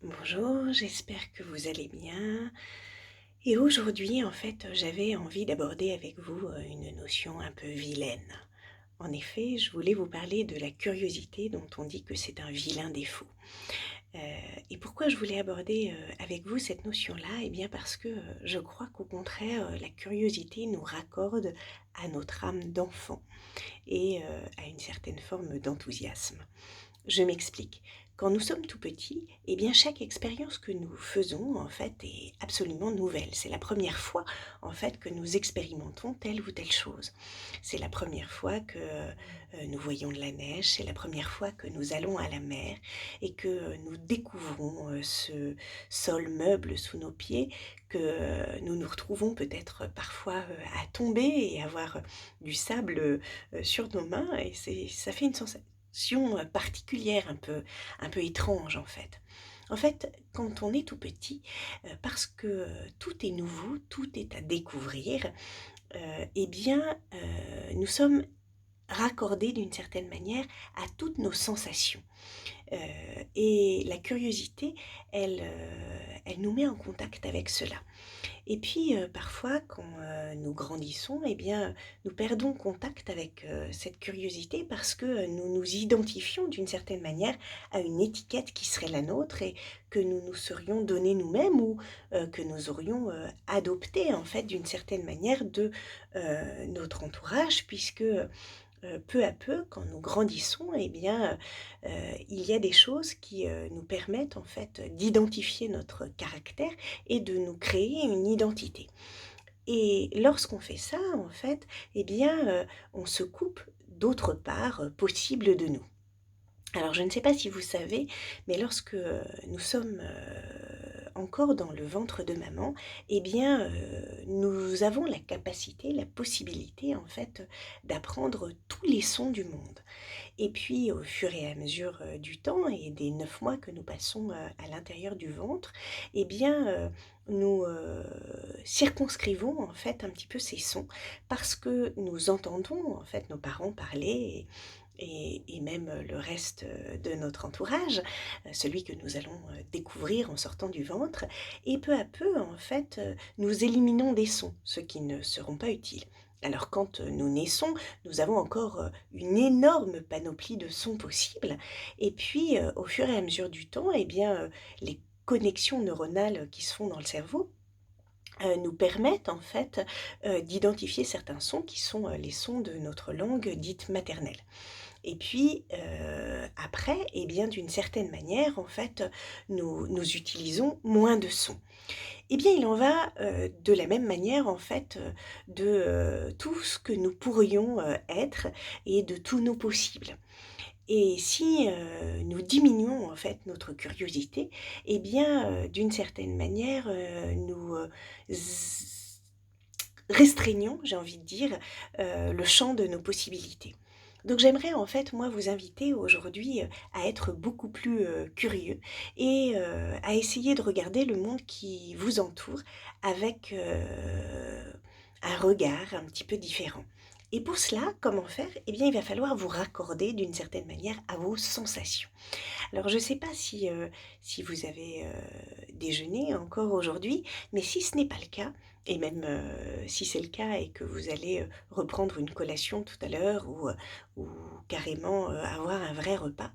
Bonjour, j'espère que vous allez bien. Et aujourd'hui, en fait, j'avais envie d'aborder avec vous une notion un peu vilaine. En effet, je voulais vous parler de la curiosité dont on dit que c'est un vilain défaut. Euh, et pourquoi je voulais aborder avec vous cette notion-là? Eh bien parce que je crois qu'au contraire, la curiosité nous raccorde à notre âme d'enfant et à une certaine forme d'enthousiasme. Je m'explique. Quand nous sommes tout petits, eh bien chaque expérience que nous faisons en fait est absolument nouvelle. C'est la première fois en fait que nous expérimentons telle ou telle chose. C'est la première fois que nous voyons de la neige, c'est la première fois que nous allons à la mer et que nous découvrons ce sol meuble sous nos pieds, que nous nous retrouvons peut-être parfois à tomber et avoir du sable sur nos mains et ça fait une sensation particulière, un peu étrange en fait. En fait, quand on est tout petit, parce que tout est nouveau, tout est à découvrir, eh bien, nous sommes raccordés d'une certaine manière à toutes nos sensations. Et la curiosité, elle nous met en contact avec cela. Et puis, parfois, quand, nous grandissons, eh bien, nous perdons contact avec, cette curiosité parce que, nous nous identifions d'une certaine manière à une étiquette qui serait la nôtre et que nous nous serions donnée nous-mêmes ou, que nous aurions, adoptée en fait d'une certaine manière de, notre entourage puisque, peu à peu, quand nous grandissons, eh bien, il y a des choses qui, nous permettent en fait d'identifier notre caractère et de nous créer une identité. Et lorsqu'on fait ça, en fait, eh bien, on se coupe d'autres parts, possibles de nous. Alors je ne sais pas si vous savez, mais lorsque, nous sommes, encore dans le ventre de maman, eh bien, nous avons la capacité, la possibilité en fait, d'apprendre tous les sons du monde. Et puis au fur et à mesure, du temps et des 9 mois que nous passons, à l'intérieur du ventre, eh bien, nous, circonscrivons en fait un petit peu ces sons parce que nous entendons en fait nos parents parler et même le reste, de notre entourage, celui que nous allons, découvrir en sortant du ventre et peu à peu en fait, nous éliminons des sons, ceux qui ne seront pas utiles. Alors quand, nous naissons, nous avons encore, une énorme panoplie de sons possibles et puis, au fur et à mesure du temps et bien, les connexions neuronales qui se font dans le cerveau, nous permettent en fait, d'identifier certains sons qui sont, les sons de notre langue dite maternelle. Et puis, après et bien d'une certaine manière en fait, nous utilisons moins de sons. Eh bien, il en va, de la même manière en fait, de, tout ce que nous pourrions, être et de tous nos possibles. Et si, nous diminuons en fait notre curiosité, eh bien, d'une certaine manière, nous, z restreignons, j'ai envie de dire, le champ de nos possibilités. Donc j'aimerais en fait moi vous inviter aujourd'hui, à être beaucoup plus, curieux et à essayer de regarder le monde qui vous entoure avec, un regard un petit peu différent. Et pour cela, comment faire? Eh bien, il va falloir vous raccorder d'une certaine manière à vos sensations. Alors je ne sais pas si vous avez, déjeuné encore aujourd'hui, mais si ce n'est pas le cas et même, si c'est le cas et que vous allez, reprendre une collation tout à l'heure ou carrément, avoir un vrai repas,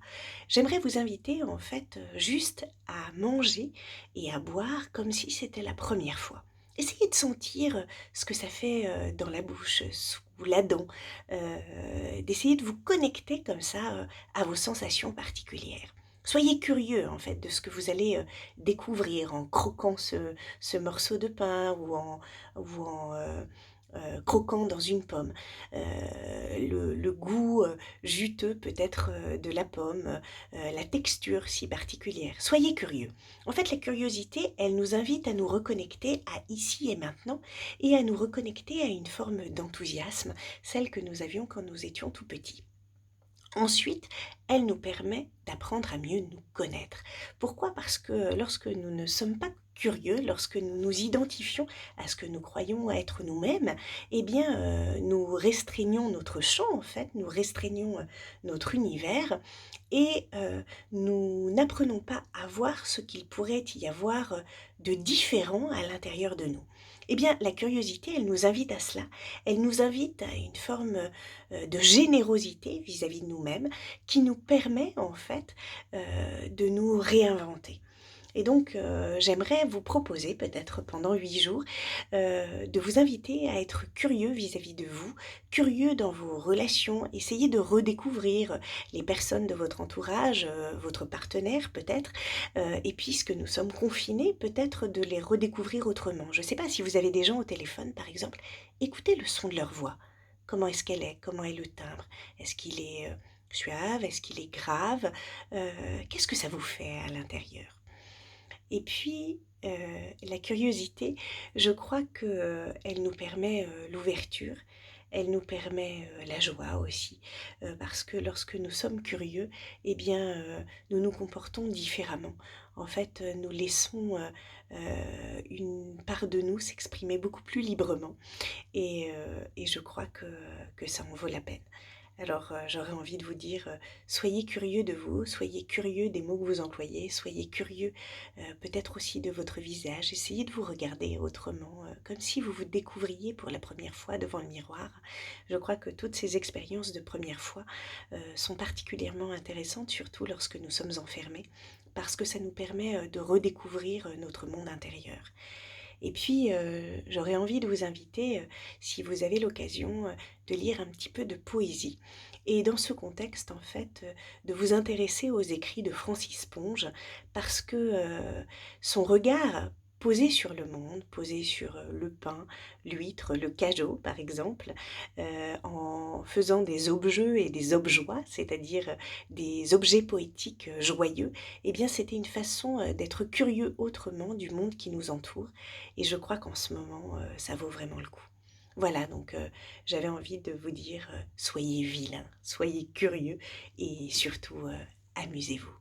j'aimerais vous inviter en fait, juste à manger et à boire comme si c'était la première fois. Essayez de sentir, ce que ça fait, dans la bouche, sous la dent, d'essayer de vous connecter comme ça, à vos sensations particulières. Soyez curieux en fait de ce que vous allez, découvrir en croquant ce morceau de pain ou en croquant dans une pomme. Le goût, juteux peut-être, de la pomme, la texture si particulière. Soyez curieux. En fait, la curiosité, elle nous invite à nous reconnecter à ici et maintenant et à nous reconnecter à une forme d'enthousiasme, celle que nous avions quand nous étions tout petits. Ensuite, elle nous permet d'apprendre à mieux nous connaître. Pourquoi? Parce que lorsque nous ne sommes pas curieux, lorsque nous nous identifions à ce que nous croyons être nous-mêmes, eh bien, nous restreignons notre champ, en fait, nous restreignons notre univers et nous n'apprenons pas à voir ce qu'il pourrait y avoir de différent à l'intérieur de nous. Eh bien, la curiosité, elle nous invite à cela. Elle nous invite à une forme de générosité vis-à-vis de nous-mêmes qui nous permet en fait de nous réinventer. Et donc, j'aimerais vous proposer, peut-être pendant 8 jours, de vous inviter à être curieux vis-à-vis de vous, curieux dans vos relations. Essayez de redécouvrir les personnes de votre entourage, votre partenaire peut-être, et puisque nous sommes confinés, peut-être de les redécouvrir autrement. Je ne sais pas si vous avez des gens au téléphone, par exemple, écoutez le son de leur voix. Comment est-ce qu'elle est? Comment est le timbre? Est-ce qu'il est, suave? Est-ce qu'il est grave? Qu'est-ce que ça vous fait à l'intérieur? Et puis, la curiosité, je crois que elle nous permet, l'ouverture, elle nous permet, la joie aussi, parce que lorsque nous sommes curieux, eh bien, nous nous comportons différemment. En fait, nous laissons, une part de nous s'exprimer beaucoup plus librement et je crois que ça en vaut la peine. Alors, j'aurais envie de vous dire, soyez curieux de vous, soyez curieux des mots que vous employez, soyez curieux, peut-être aussi de votre visage. Essayez de vous regarder autrement, comme si vous vous découvriez pour la première fois devant le miroir. Je crois que toutes ces expériences de première fois, sont particulièrement intéressantes, surtout lorsque nous sommes enfermés, parce que ça nous permet, de redécouvrir, notre monde intérieur. Et puis, j'aurais envie de vous inviter, si vous avez l'occasion, de lire un petit peu de poésie. Et dans ce contexte, en fait, de vous intéresser aux écrits de Francis Ponge, parce que son regard posé sur le monde, posé sur le pain, l'huître, le cajot, par exemple, en faisant des objeux et des objoies, c'est-à-dire des objets poétiques joyeux, eh bien, c'était une façon d'être curieux autrement du monde qui nous entoure et je crois qu'en ce moment, ça vaut vraiment le coup. Voilà, donc j'avais envie de vous dire, soyez vilains, soyez curieux et surtout, amusez-vous.